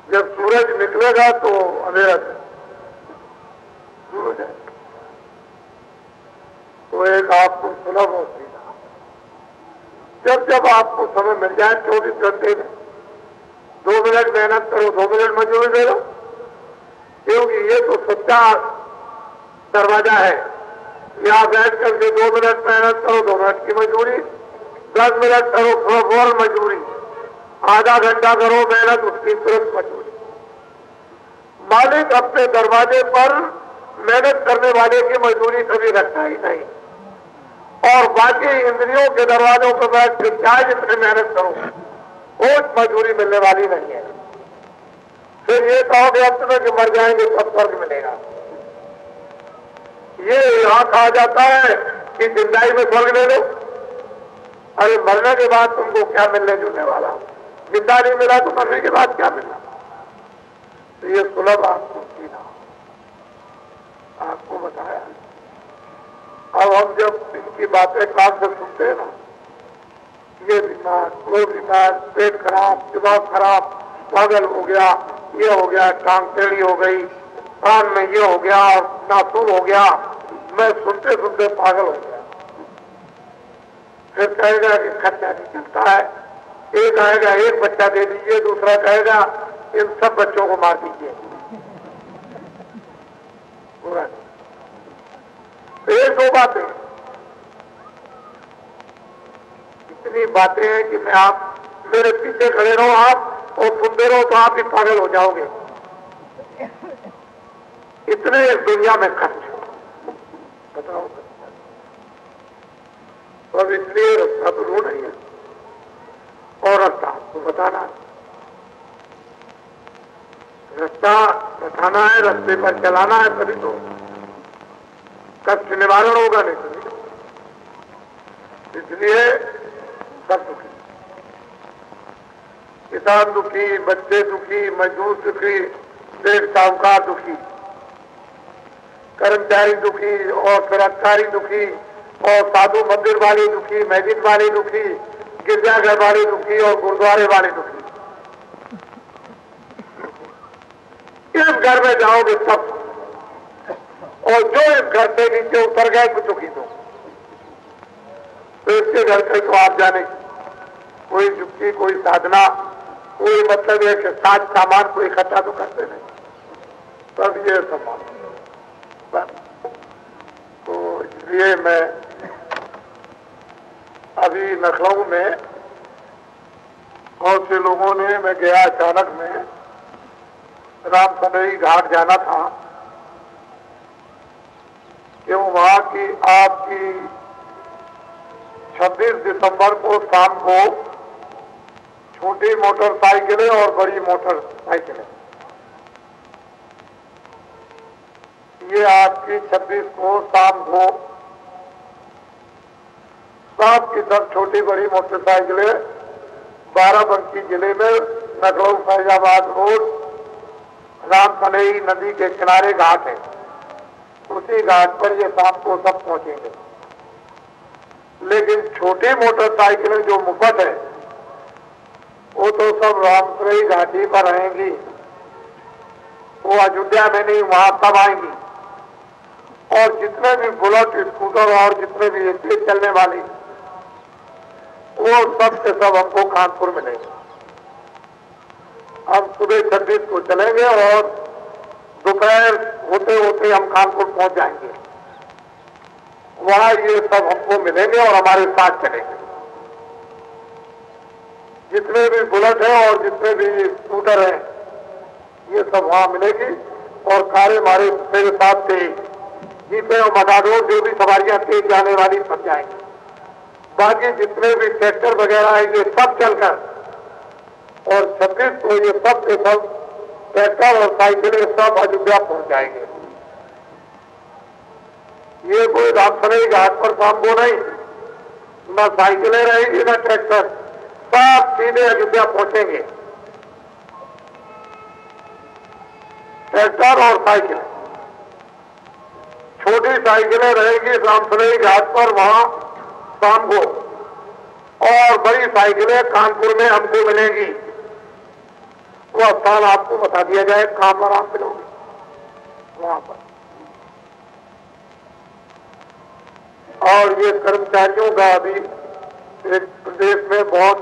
जब सूरज निकलेगा तो अंधेरा शुरू हो जाएगा। तो एक आपको सुलभ और सीधा, जब जब आपको समय मिल जाए 24 घंटे में 2 मिनट मेहनत करो, 2 मिनट मजदूरी दे दो, क्योंकि ये तो सच्चा दरवाजा है। यहाँ बैठ करके 2 मिनट मेहनत करो, 2 मिनट की मजदूरी, 10 मिनट करो फौरन मजदूरी, आधा घंटा करो मेहनत, उसकी तुरंत मजदूरी। मालिक अपने दरवाजे पर मेहनत करने वाले की मजदूरी कभी रखता ही नहीं, और बाकी इंद्रियों के दरवाजों पर बैठ के चाहे जितनी मेहनत करो वो मजदूरी मिलने वाली नहीं है। फिर ये कहोगे अंत में कि मर जाएंगे तब स्वर्ग मिलेगा। ये यहां कहा जाता है कि जिंदगी में स्वर्ग ले लो, अरे मरने के बाद तुमको क्या मिलने जुलने वाला, जिंदा नहीं मिला तो मरने के बाद क्या मिला। तो ये सुलभ आपको सीधा आपको बताया। अब हम जब इनकी बातें कान से सुनते हैं ना, ये बीमार, वो बीमार, पेट खराब, दिमाग खराब, पागल हो गया, ये हो गया, टांग टेढ़ी हो गई, कान में ये हो गया, नाखून हो गया, मैं सुनते सुनते पागल हो गया। फिर कहेगा कि खर्चा नहीं चलता है, एक आएगा एक बच्चा दे दीजिए, दूसरा कहेगा इन सब बच्चों को मार दीजिए। ये 2 बातें, इतनी बातें हैं कि मैं आप मेरे पीछे खड़े रहो आप और सुनते रहो तो आप ही पागल हो जाओगे। इतने इस दुनिया में खर्च बताओ। तो अब इसलिए रास्ता तो ढूंढ रही है, और रास्ता आपको बताना है, रास्ता बताना है, रास्ते पर चलाना है, तभी तो कष्ट निवारण होगा, नहीं तो नहीं। इसलिए सब दुखी, किसान दुखी, बच्चे दुखी, मजदूर दुखी, सेठ साहूकार दुखी, कर्मचारी दुखी, और फिर अधिकारी दुखी, और साधु मंदिर वाले दुखी, मस्जिद वाले दुखी, गिरजाघर वाले दुखी, और गुरुद्वारे वाले दुखी। इस घर में जाओगे सब, और जो इस घर से नीचे उतर गए तो दुखी दो। तो इसके घर से तो आप जाने, कोई युक्ति, कोई साधना, कोई मतलब है कि साज सामान को इकट्ठा तो करते नहीं, तब ये सम्मान। तो इसलिए मैं अभी लखनऊ में बहुत से लोगों ने, मैं गया अचानक में, रामसनई घाट जाना था, क्यों वहां की आपकी 26 दिसंबर को शाम को छोटी मोटरसाइकिलें और बड़ी मोटरसाइकिलें, ये आपकी 26 को शाम को सब की सब छोटी बड़ी मोटरसाइकिलें बाराबंकी जिले में लखनऊ फैजाबाद रोड रामसनई नदी के किनारे घाट है, उसी घाट पर ये शाम को सब पहुंचेंगे। लेकिन छोटी मोटरसाइकिलें जो मुफ्त है वो तो सब रामसनई घाटी पर रहेंगी, वो अयोध्या में नहीं, वहां सब आएंगी। और जितने भी बुलेट, स्कूटर और जितने भी तेज चलने वाली, वो सब के सब हमको कानपुर मिलेंगे। हम सुबह 26 को चलेंगे और दोपहर होते होते हम कानपुर पहुंच जाएंगे। वहां ये सब हमको मिलेंगे और हमारे साथ चलेंगे। जितने भी बुलेट है और जितने भी स्कूटर है, ये सब वहां मिलेगी। और कारे हमारे मेरे साथ थे, जीपे और मटाडोर जो भी सवारियां तेज जाने वाली सब जाएंगी। बाकी जितने भी ट्रैक्टर वगैरह है ये सब चलकर, और 26 को ये सब के सब ट्रैक्टर और साइकिलें सब अयोध्या पहुंच जाएंगे। ये कोई रामसनई घाट पर शाम को नहीं, न साइकिलें रहेंगी न ट्रैक्टर, सब सीधे अयोध्या पहुंचेंगे। ट्रैक्टर और साइकिलें, छोटी साइकिलें रहेंगी रामसनई घाट पर वहां शाम को, और बड़ी साइकिलें कानपुर में हमको मिलेंगी। वो स्थान आपको बता दिया जाए कहां पर आप मिलोगे वहां पर। और ये कर्मचारियों का अभी एक प्रदेश में बहुत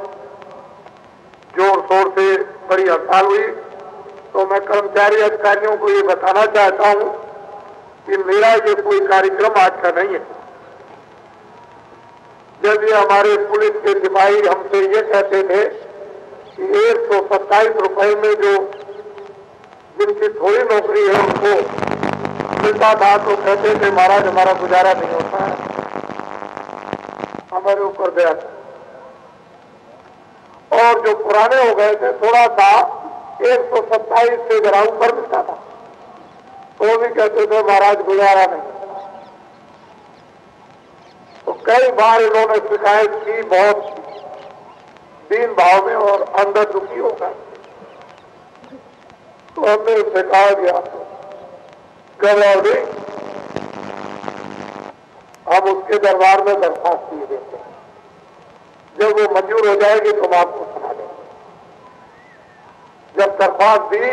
जोर शोर से बड़ी हड़ताल हुई, तो मैं कर्मचारी अधिकारियों को ये बताना चाहता हूं कि मेरा ये कोई कार्यक्रम आज का नहीं है। जब ये हमारे पुलिस के सिपाही हमसे ये कहते थे कि 127 रुपए में जो जिनकी थोड़ी नौकरी है उनको मिलता था, तो कहते थे महाराज हमारा गुजारा नहीं होता है, हमारे ऊपर गया था। और जो पुराने हो गए थे थोड़ा सा 127 से जरा ऊपर मिलता था, तो भी कहते थे महाराज गुजारा नहीं। तो कई बार इन्होंने शिकायत की, बहुत दीन भाव में और अंदर दुखी होकर, तो हमने उससे कहा गया गौरव हम उसके दरबार में दरखास्त दिए देते हैं, जब वो मंजूर हो जाएगी तो हम आपको सुना देंगे। जब दरखास्त दी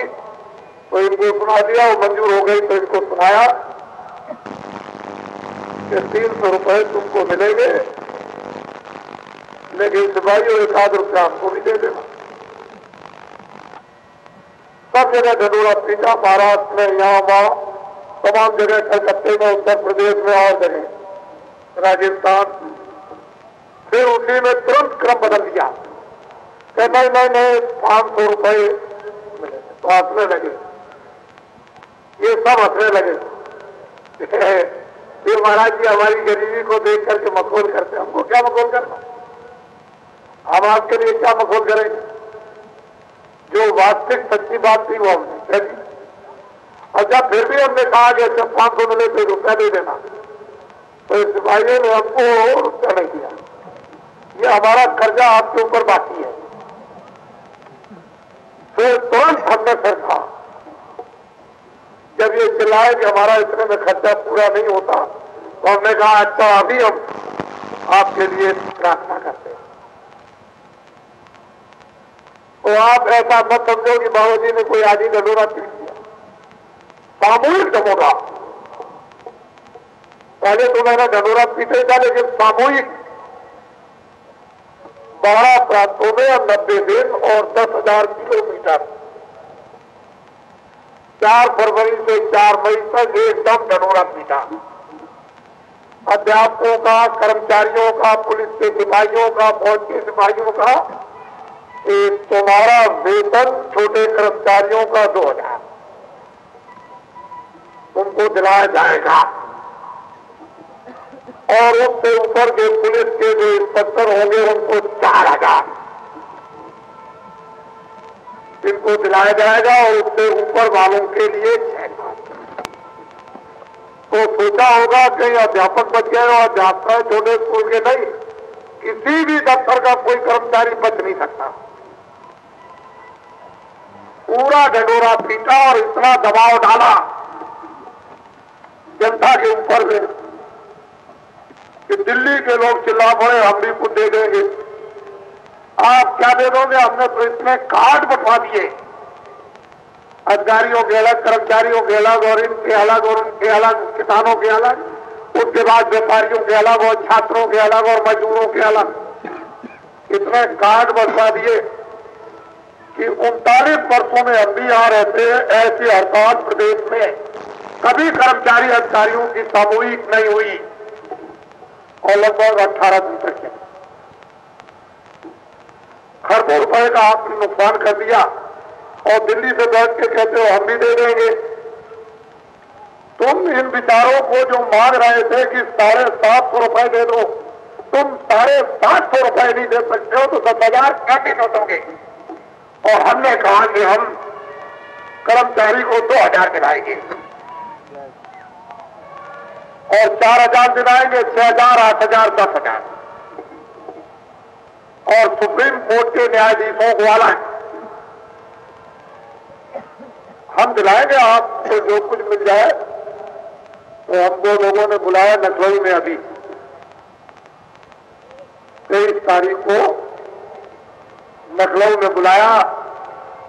तो इनको सुना दिया, वो मंजूर हो गई तो इनको सुनाया कि 300 रुपए तुमको मिलेंगे, लेकिन सिपाही 1 रुपया हमको भी दे देना। सब जगह ढंढोरा पीटा, महाराष्ट्र में, यहाँ वहां तमाम जगह, कलकत्ते में, उत्तर प्रदेश में और जगह, राजस्थान। फिर उसी में तुरंत क्रम बदल दिया कि नहीं 500 रुपए मिले, तो हंसने लगे, ये सब हंसने लगे। फिर महाराज जी हमारी गरीबी को देख करके मखौल करते, हमको क्या मखौल करना, हम आपके लिए क्या मखौल करेंगे। जो वास्तविक सच्ची बात थी वो हमने कह दी। और जब फिर भी हमने कहा कि जब 500 मिले तो रुपया दे देना, तो इस सिपाहियों ने हमको रुपया नहीं दिया। ये हमारा कर्जा आपके ऊपर बाकी है। फिर तुरंत हमने फिर कहा, जब ये चिल्लाए कि हमारा इतने में खर्चा पूरा नहीं होता, तो हमने कहा अच्छा अभी हम आपके लिए प्रार्थना करते हैं। तो आप ऐसा मत समझो कि बाबू जी ने कोई आदि ढंढोरा पीट दिया, सामूहिक ढंढोरा। पहले तो मैंने ढंढोरा पीटे था, लेकिन सामूहिक 12 प्रांतों में 90 दिन और 10,000 किलोमीटर 4 फरवरी से 4 मई तक एकदम ढंढोरा पीटा। अध्यापकों का, कर्मचारियों का, पुलिस के सिपाहियों का, फौज के सिपाहियों का, एक तुम्हारा वेतन छोटे कर्मचारियों का 2,000 तुमको दिलाया जाएगा, और उससे ऊपर के पुलिस के जो इंस्पेक्टर होंगे उनको 4,000 इनको दिलाया जाएगा, और उससे ऊपर वालों के लिए 6,000। तो सोचा होगा कि अध्यापक बच गए, और अध्यापक छोटे स्कूल के नहीं, किसी भी दफ्तर का कोई कर्मचारी बच नहीं सकता। पूरा ढंढोरा पीटा और इतना दबाव डाला जनता के ऊपर में कि दिल्ली के लोग चिल्ला पड़े हम भी कुछ दे देंगे। आप क्या दे दोगे, हमने तो इतने कार्ड बंटवा दिए, अधिकारियों के अलग, कर्मचारियों के अलग, और इनके अलग, और उनके अलग, किसानों के अलग, उसके बाद व्यापारियों के अलग, और छात्रों के अलग, और मजदूरों के अलग। इतने कार्ड बंटवा दिए कि 39 वर्षों में हम भी यहाँ रहते हैं, ऐसी हड़ताल प्रदेश में कभी कर्मचारी अधिकारियों की सामूहिक नहीं हुई, और लगभग 18 दिन तक है। खरबों रुपए का आपने नुकसान कर दिया, और दिल्ली से बैठ के कहते हो हम भी दे देंगे। तुम इन विचारों को जो मांग रहे थे कि 750 रुपए दे दो, तुम 750 रुपए नहीं दे सकते हो, तो 10,000 कैसे दे दोगे। और हमने कहा कि हम कर्मचारी को 2,000 दिलाएंगे, और 4,000 दिलाएंगे, 6,000, 8,000, 10,000। और सुप्रीम कोर्ट के न्यायाधीशों को वाला हम दिलाएंगे, आपको जो कुछ मिल जाए। तो हम 2 लोगों ने बुलाया लखनऊ में, अभी 23 तारीख को लखनऊ में बुलाया,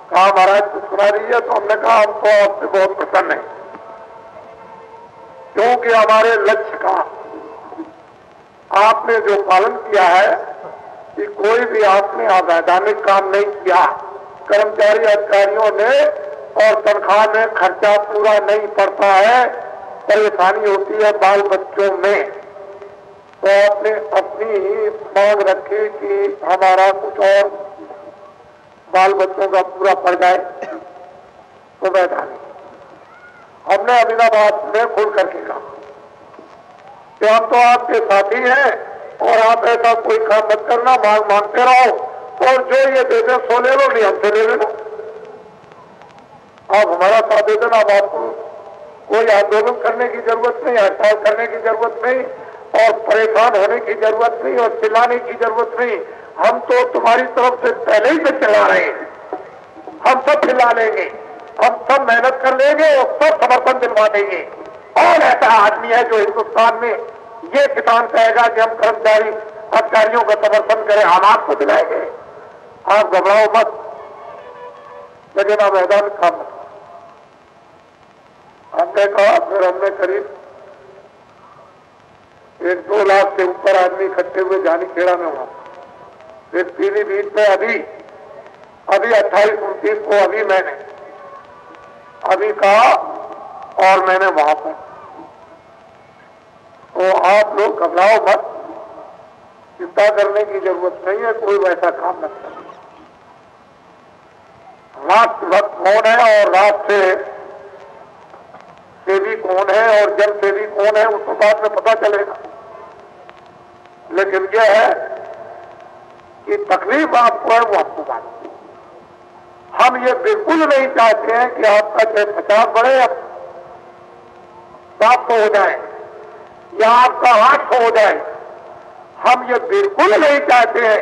कहा महाराज कुछ सुना दीजिए। तो हमने कहा हम तो आपसे बहुत प्रसन्न हैं, क्योंकि हमारे लक्ष्य का आपने जो पालन किया है कि कोई भी आपने अवैधानिक काम नहीं किया, कर्मचारी अधिकारियों ने और तनख्वाह में खर्चा पूरा नहीं पड़ता है, परेशानी होती है बाल बच्चों में, तो आपने अपनी मांग रखी कि हमारा कुछ और बाल बच्चों का पूरा पड़ जाए, तो वैधानिक। हमने अमीनाबाद में खुल करके कहा कि हम तो आपके साथी हैं और आप ऐसा कोई काम मत करना, मांग मांगते रहो और जो ये दे दे सो ले लो, नहीं हमसे ले लेना, आप हमारा साथ दे देना। अब आपको कोई आंदोलन करने की जरूरत नहीं, हड़ताल करने की जरूरत नहीं और परेशान होने की जरूरत नहीं और चिल्लाने की जरूरत नहीं। हम तो तुम्हारी तरफ से पहले ही से चिल्ला रहे हैं, हम सब चिल्ला लेंगे, हम सब मेहनत कर लेंगे और सब समर्थन दिलवा देंगे। और ऐसा आदमी है जो हिंदुस्तान में ये किसान कहेगा कि हम कर्मचारी अधिकारियों का समर्थन करें, हम आपको दिलाएंगे, आप घबराओ मत, लेकिन आप मैदान काम मत। हमने कहा, फिर हमने करीब 1-2 लाख से ऊपर आदमी इकट्ठे हुए जानी खेड़ा में हुआ। फिर पीलीभीत में अभी 28-29 को अभी कहा और मैंने वहां पर, तो आप लोग घबराओ मत, चिंता करने की जरूरत नहीं है, कोई वैसा काम मत करें। राष्ट्र भक्त कौन है और राष्ट्र सेवी कौन है और जन सेवी कौन है उसको बाद में पता चलेगा, लेकिन यह है कि तकलीफ आपको है वो आपको बात। हम ये बिल्कुल नहीं चाहते हैं कि आपका चाहे 50 बढ़े या 700 हो जाए या आपका 800 हो जाए, हम ये बिल्कुल नहीं चाहते हैं।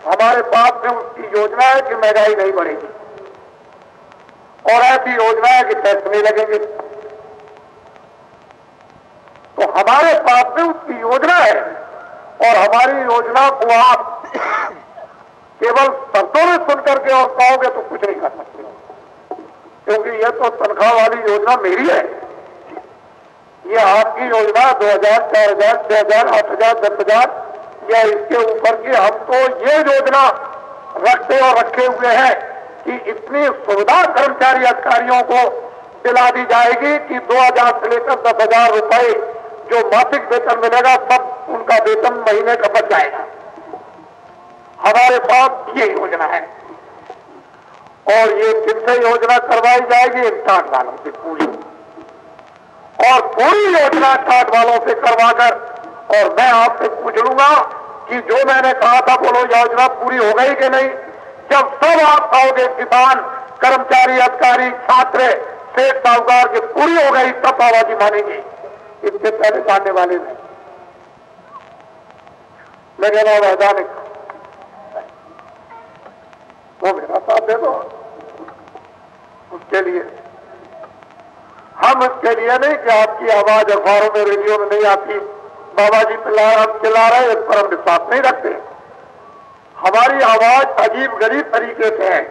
हमारे पास में उसकी योजना है कि महंगाई नहीं बढ़ेगी और ऐसी योजना है कि टैक्स नहीं लगेंगे, तो हमारे पास में उसकी योजना है और हमारी योजना को आप केवल शब्दों में सुन करके और कहोगे तो कुछ नहीं कर सकते, क्योंकि यह तो तनख्वाह वाली योजना मेरी है। ये आपकी योजना 2000, 4000, 6000, 8000, 10,000 या इसके ऊपर की, हम तो ये योजना रखते और रखे हुए हैं कि इतनी सुविधा कर्मचारी अधिकारियों को दिला दी जाएगी कि 2000 से लेकर 10,000 रुपए जो मासिक वेतन मिलेगा सब उनका वेतन महीने का बच जाएगा। हमारे पास ये योजना है और ये किससे योजना करवाई जाएगी? इन टाट वालों से पूरी, और पूरी योजना टाट वालों से करवाकर, और मैं आपसे पूछ लूंगा कि जो मैंने कहा था बोलो योजना पूरी हो गई कि नहीं? जब सब आप कहोगे किसान, कर्मचारी, अधिकारी, छात्र, सेठ, साहूकार की पूरी हो गई तब आवाजी मानेंगे, इससे पहले मानने वाले नहीं। लेकिन अब वैधानिक वो मेरा साथ दे दो, उसके लिए हम इसके लिए नहीं कि आपकी आवाज अखबारों में, रेडियो में नहीं आती, बाबा जी चिल्ला रहे, इस पर हम विश्वास नहीं रखते। हमारी आवाज अजीब गरीब तरीके से है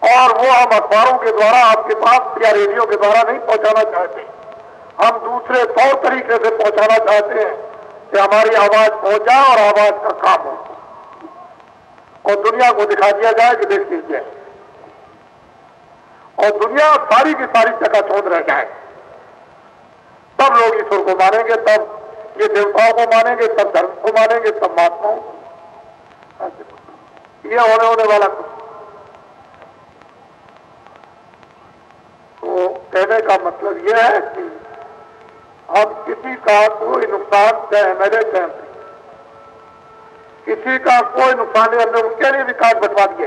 और वो हम अखबारों के द्वारा आपके पास या रेडियो के द्वारा नहीं पहुंचाना चाहते, हम दूसरे तौर तरीके से पहुंचाना चाहते हैं कि हमारी आवाज पहुंच जाए और आवाज का काम हो और दुनिया को दिखा दिया जाए कि देख लीजिए, और दुनिया सारी की सारी चकाचौंध रह जाए, तब लोग ईश्वर को मानेंगे, तब ये देवताओं को मानेंगे, तब धर्म को मानेंगे, तब महात्माओं। ये होने वाला कुछ। तो कहने का मतलब यह है कि अब किसी का कोई नुकसान, चाहे मेरे चाहे किसी का कोई नुकसान नहीं, हमने उनके लिए भी कार्ड बंटवा दिए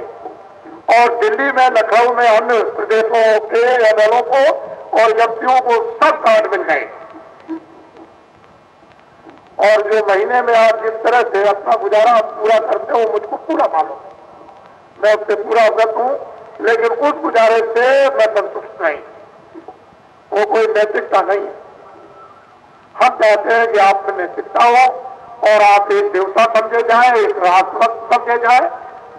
और दिल्ली में, लखनऊ में अन्य प्रदेशों के एमएलओ को और एमपीओ को सब कार्ड मिल गए। और जो महीने में आप जिस तरह से अपना गुजारा पूरा करते हो मुझको पूरा मालूम है, मैं उससे पूरा अवगत हूं, लेकिन उस गुजारे से मैं संतुष्ट नहीं, वो कोई नैतिकता नहीं है। हम चाहते हैं कि आप में नैतिकता हो और आप एक देवता समझे जाए, एक राष्ट्रभक्त समझे जाए,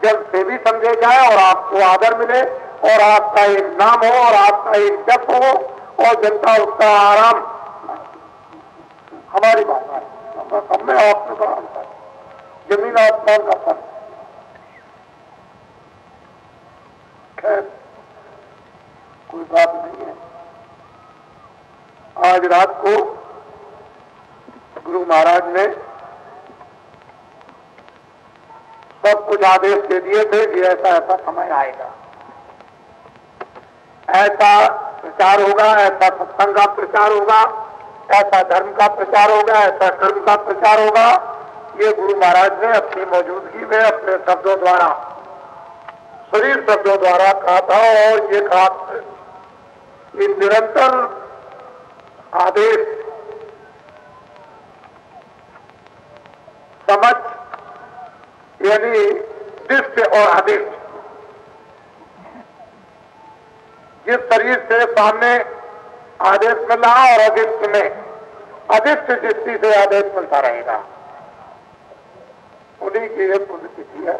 जल से भी समझे जाए और आपको आदर मिले और आपका एक नाम हो और आपका एक जप हो और जनता उसका आराम। हमारी भाषा है, हम में आपने का अंतर, जमीन आसमान का फर्क। खैर कोई बात नहीं है। आज रात को गुरु महाराज ने सब कुछ आदेश दे दिए थे कि ऐसा ऐसा समय आएगा, ऐसा प्रचार होगा, ऐसा सत्संग का प्रचार होगा, ऐसा धर्म का प्रचार होगा, ऐसा कर्म का प्रचार होगा। ये गुरु महाराज ने अपनी मौजूदगी में अपने शब्दों द्वारा, शरीर शब्दों द्वारा कहा था। और ये कहा कि निरंतर आदेश, समझ यानी दृष्टि और अदृष्ट, जिस शरीर से सामने आदेश मिल रहा और अदृष्ट में, अदृष्ट दृष्टि से आदेश मिलता रहेगा, उन्हीं की यह पुण्यतिथि है।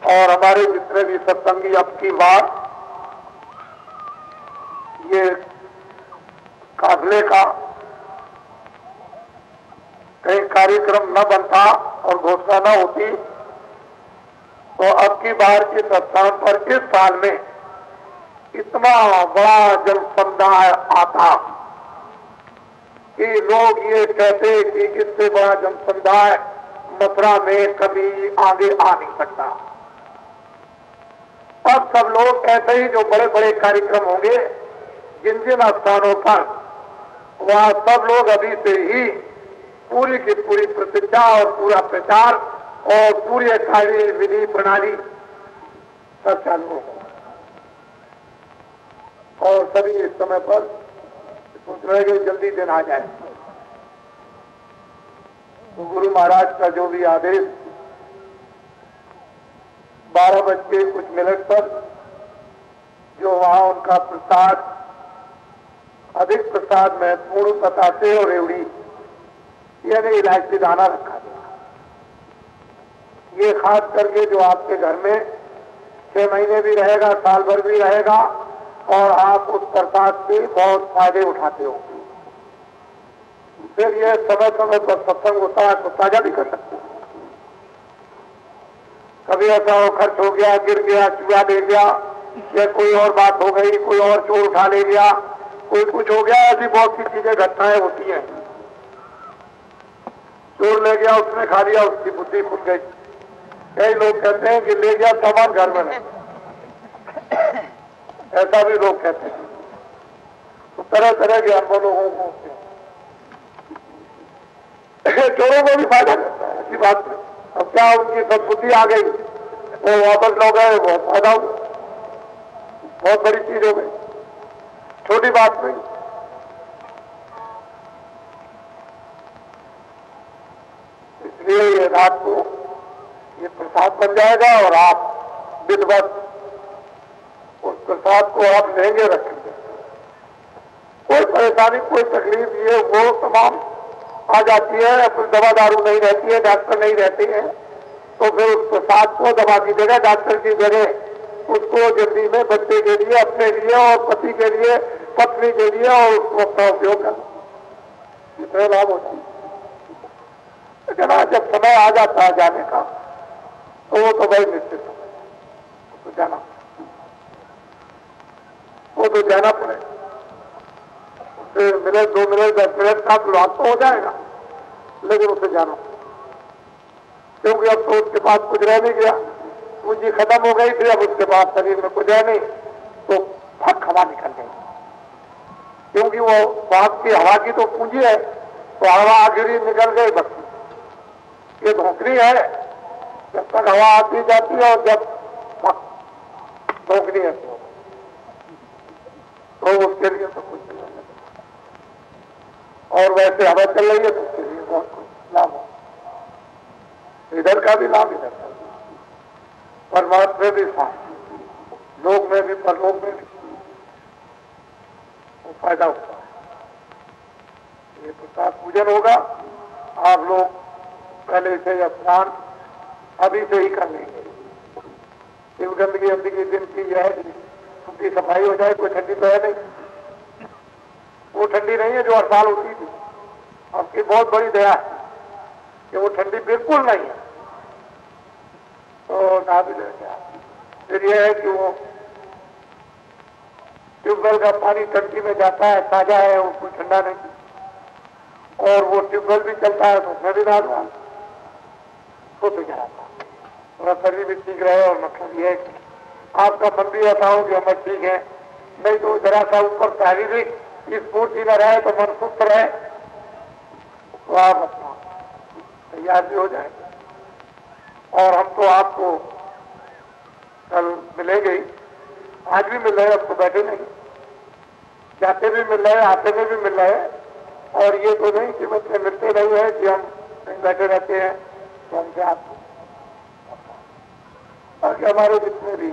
और हमारे जितने भी सत्संगी अब की बार ये काफिले का कहीं कार्यक्रम न बनता और घोषणा न होती तो अब की बार के स्थान पर इस साल में इतना बड़ा जन समुदाय आता कि लोग ये कहते कि इससे बड़ा जन समुदाय मथुरा में कभी आगे आ नहीं सकता। अब सब लोग ऐसे ही जो बड़े बड़े कार्यक्रम होंगे जिन जिन स्थानों पर, वहां सब लोग अभी से ही पूरी की पूरी प्रतिज्ञा और पूरा प्रचार और पूरी कार्य विधि प्रणाली सब चालू होगा। और सभी इस समय पर सोच रहे कि जल्दी दिन आ जाए। तो गुरु महाराज का जो भी आदेश 12 बज के कुछ मिनट पर जो वहां उनका प्रसाद, अधिक प्रसाद महत्वपूर्ण बताते और रेवड़ी यानी इलायची दाना रखा गया। ये खास करके जो आपके घर में 6 महीने भी रहेगा, साल भर भी रहेगा और आप उस प्रसाद से बहुत फायदे उठाते हो। फिर ये समय समय पर सत्संग होता है तो ताजा भी कर सकते हो। कभी ऐसा हो खर्च हो गया, गिर गया, चूहा दे गया, या कोई और बात हो गई, कोई और चोर उठा ले गया, कोई कुछ हो गया, ऐसी बहुत सी चीजें घटनाएं होती हैं। चोर ले गया, उसने खा लिया, उसकी बुद्धि खुल गई। कई लोग कहते हैं कि ले गया सामान घर में नहीं, ऐसा भी लोग कहते हैं। तो तरह तरह के अनुभव लोगों को चोरों को भी फायदा करता है, ऐसी बात नहीं। अब क्या उनकी सद्बुद्धि आ गई, वो वापस लौट गए, बहुत फायदा हुआ, बहुत बड़ी चीज हो गई, छोटी बात नहीं। इसलिए ये रात को ये प्रसाद बन जाएगा और आप विधिवत उस प्रसाद को आप लेंगे, रखेंगे। कोई परेशानी, कोई तकलीफ ये वो तमाम आ जाती है, फिर दवा दारू नहीं रहती है, डॉक्टर नहीं रहते हैं, तो फिर उस प्रसाद को दवा की जगह, डॉक्टर की जगह उसको जल्दी में बच्चे के लिए, अपने लिए और पति के लिए, पत्नी के लिए और उसको अपना उपयोग करना, इतना लाभ होता है। लेकिन जब समय आ जाता है जाने का तो वो तो भाई निश्चित हो, तो जाना, वो तो जाना पड़ेगा। उससे मिनट 2 मिनट 10 मिनट का तो लाभ तो हो जाएगा, लेकिन उसे जाना, क्योंकि अब तो उसके पास कुछ रह नहीं गया, पूंजी खत्म हो गई थी, अब उसके पास शरीर में कुछ है नहीं, तो फट हवा निकल गई। क्योंकि वो बाप की हवा की तो पूंजी है, तो हवा आखिरी निकल गई, बस ये धोखरी है। जब तक हवा आती जाती है और जब धोखरी है तो उसके लिए तो कुछ नहीं है। और वैसे हवा चल रही है तो उसके लिए बहुत कुछ लाभ हो, इधर का भी लाभ, इधर का भी, परमात्मा में भी साथ, लोक में भी परलोक में भी वो फायदा होता है। ये प्रसाद पूजन होगा, आप लोग पहले से स्नान अभी से ही कर लेंगे। शिव गंदगी गंदगी दिन की यह है कि उनकी सफाई हो जाए। कोई ठंडी तो है नहीं, वो ठंडी नहीं है जो हर साल होती थी। आपकी बहुत बड़ी दया है कि वो ठंडी बिल्कुल नहीं है। तो ना भी ले गया। फिर यह है कि वो ट्यूबवेल का पानी टंकी में जाता है, ताजा है, वो कोई ठंडा नहीं। और वो ट्यूबवेल भी चलता है तो उसमें भी ना दूंगा तो जाता थोड़ा शरीर भी ठीक रहे। और मतलब ये है कि आपका मन भी ऐसा हो कि हम ठीक है, नहीं तो जरा सा ऊपर शारीरिक स्फूर्ति न रहे तो मन सुस्त रहे तो आप अपना तैयार भी हो जाएंगे। और हम तो आपको कल मिलेंगे ही, आज भी मिल रहे, अब तो बैठे नहीं, जाते भी मिल रहे, आते में भी मिल रहे। और ये तो नहीं कि मतलब मिलते नहीं है कि हम कहीं बैठे रहते हैं तो हमसे आपको बाकी हमारे जितने भी